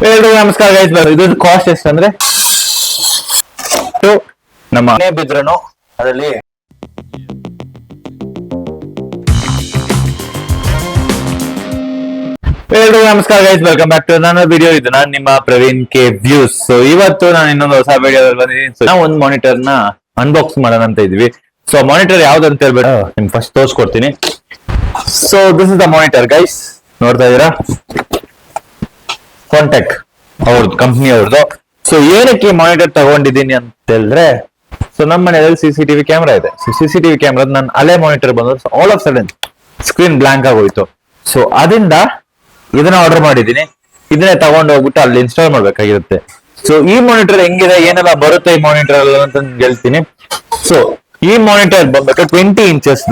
ಎಲ್ರಿಗೂ ನಮಸ್ಕಾರ ಗೈಸ್. ಇದು ಕಾಸ್ಟ್ ಎಷ್ಟು ಅಂದ್ರೆ ನಮ್ಮ ಮನೆ ಬಿದ್ರೂ ಅದರಲ್ಲಿ ಎಲ್ರಿಗೂ ನಮಸ್ಕಾರ ಗೈಸ್, ವೆಲ್ಕಮ್ ಬ್ಯಾಕ್ ಟು ನನ್ನ ವಿಡಿಯೋ. ಇದು ನಾನು ನಿಮ್ಮ ಪ್ರವೀಣ್ ಕೆ ವ್ಯೂಸ್. ಸೊ ಇವತ್ತು ನಾನು ಇನ್ನೊಂದು ಹೊಸ ವಿಡಿಯೋದಲ್ಲಿ ಬಂದಿದ್ದೀನಿ. ನಾವು ಒಂದು ಮಾನಿಟರ್ ನ ಅನ್ಬಾಕ್ಸ್ ಮಾಡೋಣ ಅಂತ ಇದ್ವಿ. ಸೊ ಮಾನಿಟರ್ ಯಾವ್ದು ಅಂತ ಹೇಳ್ಬಿಟ್ಟು ನಿಮ್ಗೆ ಫಸ್ಟ್ ತೋರಿಸ್ಕೊಡ್ತೀನಿ. So this is the monitor guys, ನೋಡ್ತಾ ಇದೀರಾ, ಕಾಂಟೆಕ್ ಅವ್ರದ್ದು, ಕಂಪ್ನಿ ಅವ್ರದ್ದು. ಸೊ ಏನಕ್ಕೆ ಮಾನಿಟರ್ ತಗೊಂಡಿದ್ದೀನಿ ಅಂತ ಹೇಳಿದ್ರೆ, ಸೊ ನಮ್ಮ ಮನೆಯಲ್ಲಿ CCTV ಕ್ಯಾಮ್ರಾ ಇದೆ. ಸೊ CCTV ಕ್ಯಾಮ್ರಾದ ನಾನು ಹಳೆ ಮಾನಿಟರ್ ಬಂದ್ರು all of sudden screen blank ಆಗೋಯ್ತು. ಸೊ ಅದರಿಂದ ಇದನ್ನ ಆರ್ಡರ್ ಮಾಡಿದ್ದೀನಿ. ಇದನ್ನೇ ತಗೊಂಡು ಹೋಗ್ಬಿಟ್ಟು ಅಲ್ಲಿ ಇನ್ಸ್ಟಾಲ್ ಮಾಡ್ಬೇಕಾಗಿರುತ್ತೆ. ಸೊ ಈ ಮಾನಿಟರ್ ಹೆಂಗಿದೆ, ಏನೆಲ್ಲ ಬರುತ್ತೆ ಈ ಮಾನಿಟರ್ ಅಂತ ಹೇಳ್ತೀನಿ. ಸೊ ಈ ಮಾನಿಟರ್ ಬಂದ್ಬಿಟ್ಟು 20 ಇಂಚಸ್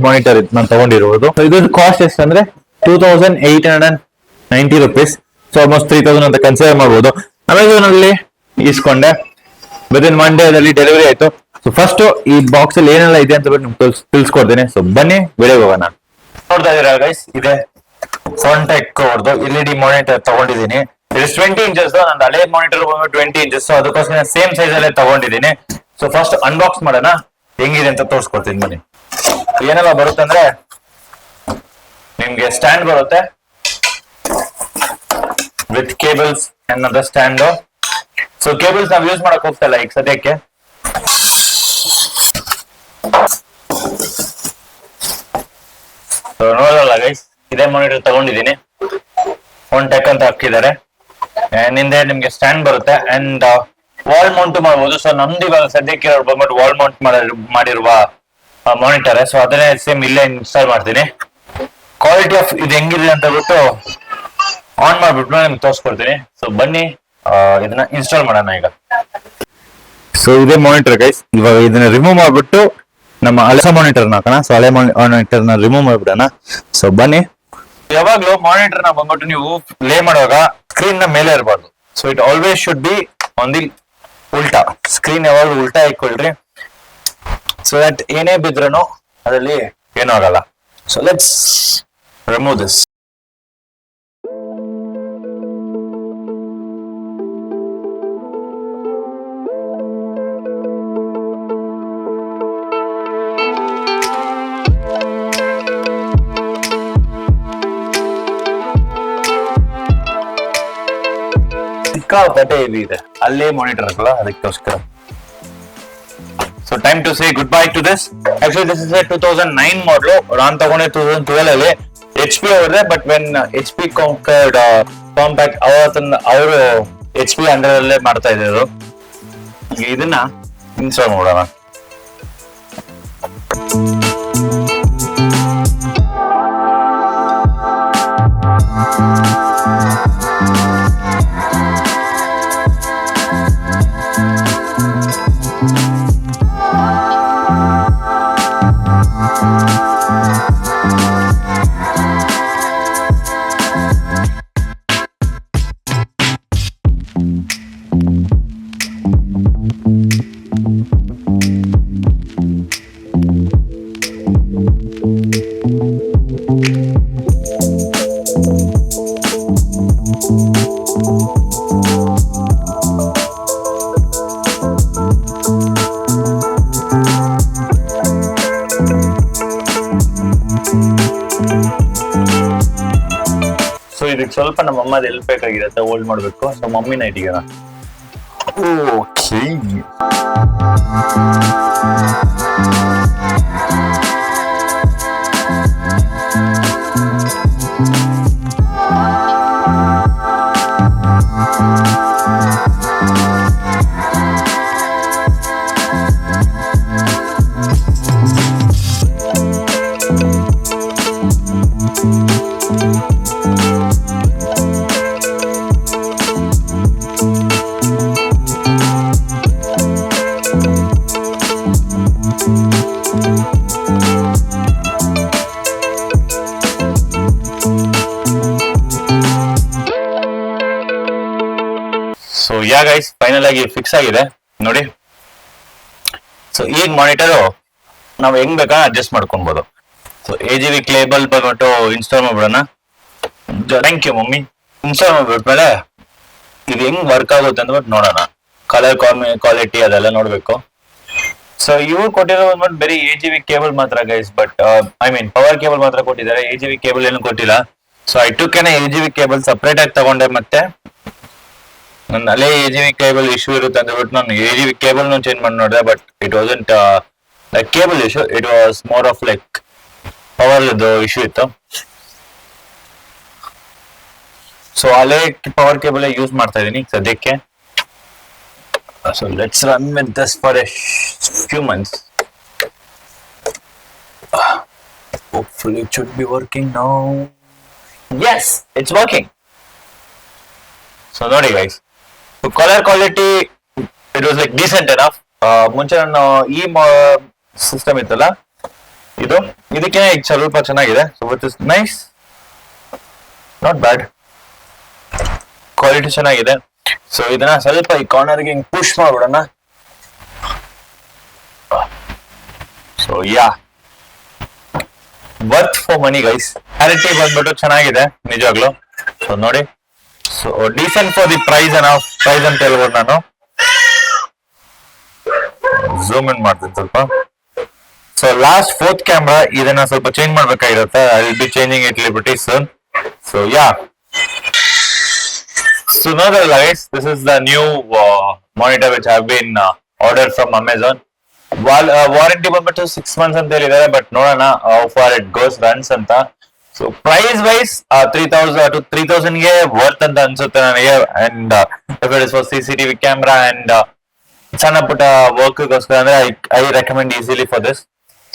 ಮಾನಿಟರ್ ನಾನು ತಗೊಂಡಿರುವುದು. ಇದ್ರ ಕಾಸ್ಟ್ ಎಷ್ಟು ಅಂದ್ರೆ 2890 rupees. ಸೊ ಆಲ್ಮೋಸ್ಟ್ 3000 ಅಂತ ಕನ್ಸಿಡರ್ ಮಾಡ್ಬೋದು. ಅಮೆಝಾನ್ ಅಲ್ಲಿ ಇಸ್ಕೊಂಡೆ, ವಿದಿನ್ 1 day ಡೆಲಿವರಿ ಆಯ್ತು. ಸೊ ಫಸ್ಟ್ ಈ ಬಾಕ್ಸ್ ಅಲ್ಲಿ ಏನೆಲ್ಲ ಇದೆ ಅಂತ ನಿಮ್ಗೆ ತಿಳಿಸ್ಕೊಡ್ತೀನಿ. ಸೊ ಬನ್ನಿ ವಿಡಿಯೋ ಹೋಗೋಣ. ನೋಡ್ತಾ ಇದೀರಾ ಗೈಸ್, ಇದೆ ಕಾಂಟೆಕ್ ಅವ್ರದ್ದು LED ಮಾನಿಟರ್ ತಗೊಂಡಿದ್ದೀನಿ. ಇದು 20 ಇಂಚಸ್. ನಂದು ಹಳೆ ಮಾನಿಟರ್ ಬಂದು 20 ಇಂಚಸ್. ಅದಕ್ಕೋಸ್ಕರ ಸೇಮ್ ಸೈಜ್ ಅಲ್ಲೇ ತಗೊಂಡಿದ್ದೀನಿ. ಸೊ ಫಸ್ಟ್ ಅನ್ಬಾಕ್ಸ್ ಮಾಡೋಣ, ಹೆಂಗಿದೆ ಅಂತ ತೋರಿಸ್ಕೊಡ್ತೀನಿ ಬನ್ನಿ. ಏನೆಲ್ಲ ಬರುತ್ತೆ ಅಂದ್ರೆ, ನಿಮ್ಗೆ ಸ್ಟ್ಯಾಂಡ್ ಬರುತ್ತೆ ವಿತ್ ಕೇಬಲ್ಸ್, ಅನ್ನೋದು ಸ್ಟ್ಯಾಂಡ್. ಸೊ ಕೇಬಲ್ಸ್ ನಾವು ಯೂಸ್ ಮಾಡಕ್ ಹೋಗ್ತಾ ಇಲ್ಲ ಈಗ ಸದ್ಯಕ್ಕೆ. ನೋಡಲ್ಲ ಗೈಸ್, ಇದೇ ಮಾನಿಟರ್ ತಗೊಂಡಿದ್ದೀನಿ. ಕಾಂಟೆಕ್ ಅಂತ ಹಾಕಿದ್ದಾರೆ. ಹಿಂದೆ ನಿಮ್ಗೆ ಸ್ಟ್ಯಾಂಡ್ ಬರುತ್ತೆ ಅಂಡ್ ವಾಲ್ ಮೌಂಟ್ ಮಾಡಬಹುದು. ಸೊ ನಮ್ದು ಇವಾಗ ಸದ್ಯಕ್ಕೆ ಬಂದ್ಬಿಟ್ಟು ವಾಲ್ ಮೌಂಟ್ ಮಾಡಿರುವ ಮಾನಿಟರ್. ಸೊ ಅದನ್ನೇ ಸೇಮ್ ಇಲ್ಲೇ ಇನ್ಸ್ಟಾಲ್ ಮಾಡ್ತೀನಿ. ಕ್ವಾಲಿಟಿ ಆಫ್ ಇದು ಹೆಂಗಿದೆ ಅಂತ ಬಿಟ್ಟು ಆನ್ ಮಾಡ್ಬಿಟ್ಟು ನಿಮ್ಗೆ ತೋರಿಸ್ಕೊಡ್ತೀನಿ. ಸೊ ಬನ್ನಿ ಇದನ್ನ ಇನ್ಸ್ಟಾಲ್ ಮಾಡೋಣ ಈಗ. ಸೊ ಇದೇ ಮಾನಿಟರ್ ಗೈಸ್. ಇವಾಗ ಇದನ್ನ ರಿಮೂವ್ ಮಾಡ್ಬಿಟ್ಟು ನಮ್ಮ ಹಳೆ ಮಾನಿಟರ್ ಹಾಕೋಣ. ಸೊ ಹಳೆ ಮಾನಿಟರ್ ನ ರಿಮೂವ್ ಮಾಡ್ಬಿಡೋಣ. ಸೊ ಬನ್ನಿ. ಯಾವಾಗ್ಲೂ ಮಾನಿಟರ್ ನ ಬಂದ್ಬಿಟ್ಟು ನೀವು ಪ್ಲೇ ಮಾಡುವಾಗ ಸ್ಕ್ರೀನ್ ನ ಮೇಲೆ ಇರಬಾರ್ದು. So it always should be on the ಉಲ್ಟಾ. ಸ್ಕ್ರೀನ್ ಯಾವಾಗ್ಲೂ ಉಲ್ಟಾ ಇಟ್ಕೊಳ್ರಿ, ಸೊ ದಟ್ ಏನೇ ಬಿದ್ರೂ ಅದರಲ್ಲಿ ಏನೂ ಆಗಲ್ಲ. So let's remove this. ಸಿಕ್ಕಾಪಟ್ಟೆ ಹೆವಿ ಇದೆ, ಅಲ್ಲೇ ಮಾನಿಟರ್ ಹಾಕಲ್ಲ, ಅದಕ್ಕೋಸ್ಕರ. So time to say goodbye to this. Actually this is 2009 ಮಾಡಲು. ನಾನು ತಗೊಂಡೆ 2012 ಅಲ್ಲಿ. HP ಅವ್ರದೇ, but when HP conquered Compaq ಅವರು HP ಅಂಡರಲ್ಲೇ ಮಾಡ್ತಾ ಇದ್ರು. ಇದನ್ನ ಇನ್ಸ್ಟಾಲ್ ಮಾಡೋಣ. ಸೊ ಇದಕ್ಕೆ ಸ್ವಲ್ಪ ನಮ್ಮ ಅಮ್ಮದ ಹೆಲ್ಪ್ ಬೇಕಾಗಿರುತ್ತೆ, ಹೋಲ್ಡ್ ಮಾಡ್ಬೇಕು. ಸೊ ಮಮ್ಮಿನ ಇಟ್ಟಿಗೆನ. Okay, so yeah guys, final ಆಗಿ ಫಿಕ್ಸ್ ಆಗಿದೆ ನೋಡಿ. ಸೊ ಈಗ ಮಾನಿಟರ್ ನಾವು ಹೆಂಗ್ ಬೇಕಾ ಅಡ್ಜಸ್ಟ್ ಮಾಡ್ಕೊಬಹುದು. ಸೊ AGV ಕೇಬಲ್ ಬಂದ್ಬಿಟ್ಟು ಇನ್ಸ್ಟಾಲ್ ಮಾಡ್ಬಿಡೋಣ. Thank you mummy. ಇನ್ಸ್ಟಾಲ್ ಮಾಡ್ಬಿಟ್ಮೇಲೆ ಇದು ಹೆಂಗ್ ವರ್ಕ್ ಆಗುತ್ತೆ ಅಂದ್ಬಿಟ್ಟು ನೋಡೋಣ. ಕಲರ್ ಕ್ವಾಲಿಟಿ ಅದೆಲ್ಲ ನೋಡ್ಬೇಕು. ಸೊ ಇವ್ರು ಕೊಟ್ಟಿರೋ ಬಂದ್ಬಿಟ್ಟು ಬರೀ AGV ಕೇಬಲ್ ಮಾತ್ರ guys, but I mean power cable ಮಾತ್ರ ಕೊಟ್ಟಿದ್ದಾರೆ, AGV ಕೇಬಲ್ ಏನು ಕೊಟ್ಟಿಲ್ಲ. ಸೊ ಐ ಟುಕ್ ಏನ AGV ಕೇಬಲ್ ಸಪರೇಟ್ ಆಗಿ ತಗೊಂಡೆ, ಮತ್ತೆ ನನ್ನ ಅಲ್ಲೇ AGV ಕೇಬಲ್ ಇಶ್ಯೂ ಇರುತ್ತೆ ಅಂತ ಹೇಳ್ಬಿಟ್ಟು ನಾನು AGV ಕೇಬಲ್ ಚೇಂಜ್ ಮಾಡಿ ನೋಡಿದೆ, but it wasn't like cable issue, it was more of like power issue ಇತ್ತು. ಸೊ ಅಲ್ಲೇ ಪವರ್ ಕೇಬಲ್ ಯೂಸ್ ಮಾಡ್ತಾ ಇದೀನಿ ಸದ್ಯಕ್ಕೆ. So let's run with this for a few months. Hopefully it should be working now. Yes, it's working. So ನೋಡಿ guys, so color quality it was like decent enough. ಮುಂಚೆ ನಾನು ಈ system ಇತ್ತಲ್ಲ ಇದಕ್ಕೆ ಸ್ವಲ್ಪ ಚೆನ್ನಾಗಿದೆ. So it is nice, not bad, quality ಚೆನ್ನಾಗಿದೆ. So ಇದನ್ನ ಸ್ವಲ್ಪ ಈ ಕಾರ್ನರ್ಗೆ ಹಿಂಗ್ ಪುಷ್ ಮಾಡ್ಬಿಡೋಣ. So yeah, worth for money guys. Quality ಬಂದ್ಬಿಟ್ಟು ಚೆನ್ನಾಗಿದೆ ನಿಜವಾಗ್ಲು. ಸೊ ನೋಡಿ, so decent for the price ಅಂತ ಹೇಳ್ಬೋದು. ನಾನು ಝೂಮ್ ಇನ್ ಮಾಡ್ತೀನಿ ಸ್ವಲ್ಪ. ಸೊ ಲಾಸ್ಟ್ 4th ಕ್ಯಾಮ್ರಾ ಇದನ್ನ ಸ್ವಲ್ಪ ಚೇಂಜ್ ಮಾಡ್ಬೇಕಾಗಿರುತ್ತೆ. I will be changing it liberty soon. So yeah, so now guys, this is the new monitor which have been ordered from Amazon. Warranty ಬಂದ್ಬಿಟ್ಟು 6 months ಅಂತ ಹೇಳಿದ್ದಾರೆ, but ನೋಡೋಣ how far it goes runs ಅಂತ. So price wise 3000 to 3000 ಗೆ worth ಅಂತ ಅನ್ಸುತ್ತೆ ನನಗೆ. And if it is for CCTV camera and ಸಣ್ಣ ಪುಟ್ಟ ವರ್ಕ್ ಗೋಸ್ಕರ ಅಂದ್ರೆ I recommend easily for this.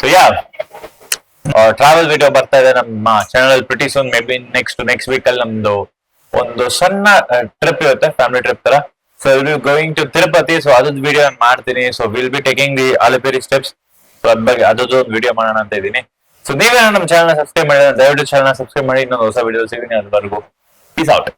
So yeah, travel video ಬರ್ತಾ ಇದೆ ನಮ್ಮ channel pretty soon. Maybe next week ಅಲ್ಲಿ ನಮ್ದು ಒಂದು ಸಣ್ಣ ಟ್ರಿಪ್ ಇರುತ್ತೆ, ಫ್ಯಾಮಿಲಿ ಟ್ರಿಪ್ ತರ. So will going to Tirupati. So ಅದ್ರದ್ದು ವಿಡಿಯೋ ಮಾಡ್ತೀನಿ. So will be taking the Alipiri steps. So ಅದ್ ಬಗ್ಗೆ ಅದ್ರದ್ದು ಒಂದು ವಿಡಿಯೋ ಮಾಡೋಣ ಅಂತ ಇದ್ದೀನಿ. ಸೊ ನೀವೇನೋ ನಮ್ಮ ಚಾನಲ್ ಸಬ್ಸ್ಕ್ರೈಬ್ ಮಾಡಿದ್ರೆ ದಯವಿಟ್ಟು ಚಾನಲ್ ಸಬ್ಸ್ಕ್ರೈಬ್ ಮಾಡಿ. ಇನ್ನೊಂದು ಹೊಸ ವಿಡಿಯೋ ಸಿಗ್ತೀನಿ. ಅದುವರೆಗೂ ಪೀಸ್ ಔಟ್.